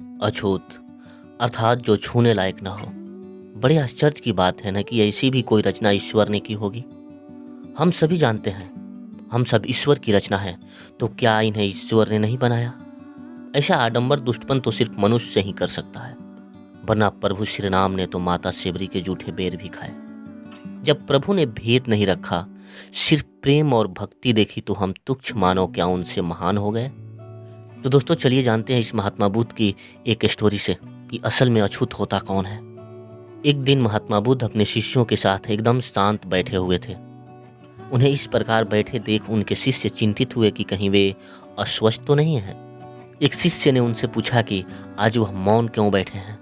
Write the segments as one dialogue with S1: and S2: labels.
S1: अछूत अर्थात जो छूने लायक ना हो। बड़े आश्चर्य की बात है ना कि ऐसी भी कोई रचना ईश्वर ने की होगी। हम सभी जानते हैं हम सब ईश्वर की रचना है, तो क्या इन्हें ईश्वर ने नहीं बनाया? ऐसा आडंबर दुष्टपन तो सिर्फ मनुष्य ही कर सकता है, वरना प्रभु श्री राम ने तो माता सेवरी के जूठे बेर भी खाए। जब प्रभु ने भेद नहीं रखा, सिर्फ प्रेम और भक्ति देखी, तो हम तुच्छ मानव क्या उनसे महान हो गए? तो दोस्तों चलिए जानते हैं इस महात्मा बुद्ध की एक स्टोरी से कि असल में अछूत होता कौन है। एक दिन महात्मा बुद्ध अपने शिष्यों के साथ एकदम शांत बैठे हुए थे। उन्हें इस प्रकार बैठे देख उनके शिष्य चिंतित हुए कि कहीं वे अस्वस्थ तो नहीं हैं। एक शिष्य ने उनसे पूछा कि आज वह मौन क्यों बैठे हैं,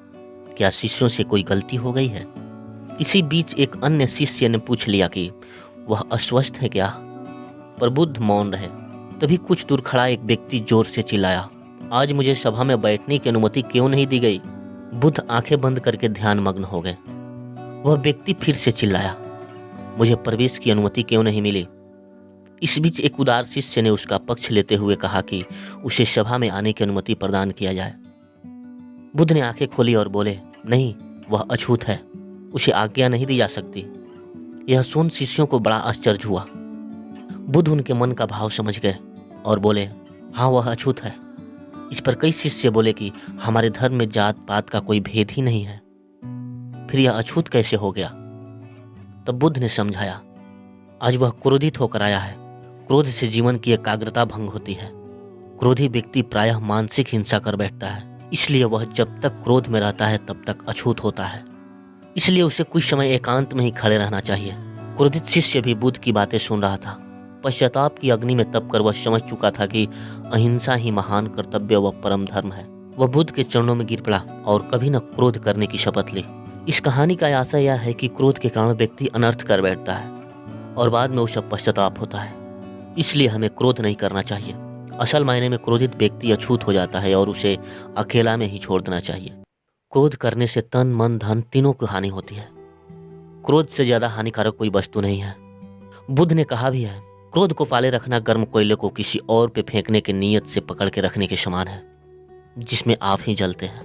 S1: क्या शिष्यों से कोई गलती हो गई है? इसी बीच एक अन्य शिष्य ने पूछ लिया कि वह अस्वस्थ है क्या? पर बुद्ध मौन रहे। तभी कुछ दूर खड़ा एक व्यक्ति जोर से चिल्लाया, आज मुझे सभा में बैठने की अनुमति क्यों नहीं दी गई? बुद्ध आंखें बंद करके ध्यान मग्न हो गए। वह व्यक्ति फिर से चिल्लाया, मुझे प्रवेश की अनुमति क्यों नहीं मिली? इस बीच एक उदार शिष्य ने उसका पक्ष लेते हुए कहा कि उसे सभा में आने की अनुमति प्रदान किया जाए। बुद्ध ने आंखें खोली और बोले, नहीं, वह अछूत है, उसे आज्ञा नहीं दी जा सकती। यह सुन शिष्यों को बड़ा आश्चर्य हुआ। बुद्ध उनके मन का भाव समझ गए और बोले, हाँ, वह अछूत है। इस पर कई शिष्य बोले कि हमारे धर्म में जात पात का कोई भेद ही नहीं है, फिर यह अछूत कैसे हो गया? तब बुद्ध ने समझाया, आज वह क्रोधित होकर आया है। क्रोध से जीवन की एकाग्रता भंग होती है। क्रोधी व्यक्ति प्रायः मानसिक हिंसा कर बैठता है, इसलिए वह जब तक क्रोध में रहता है तब तक अछूत होता है। इसलिए उसे कुछ समय एकांत में ही खड़े रहना चाहिए। क्रोधित शिष्य भी बुद्ध की बातें सुन रहा था। पश्चाताप की अग्नि में तपकर वह समझ चुका था कि अहिंसा ही महान कर्तव्य व परम धर्म है। वह बुद्ध के चरणों में गिर पड़ा और कभी न क्रोध करने की शपथ ली। इस कहानी का आशय यह है कि क्रोध के कारण व्यक्ति अनर्थ कर बैठता है और बाद में उसे पश्चाताप होता है। इसलिए हमें क्रोध नहीं करना चाहिए। असल मायने में क्रोधित व्यक्ति अछूत हो जाता है और उसे अकेला में ही छोड़ देना चाहिए। क्रोध करने से तन मन धन तीनों की हानि होती है। क्रोध से ज्यादा हानिकारक कोई वस्तु नहीं है। बुद्ध ने कहा भी है, क्रोध को पाले रखना गर्म कोयले को किसी और पे फेंकने की नीयत से पकड़ के रखने के समान है, जिसमें आप ही जलते हैं।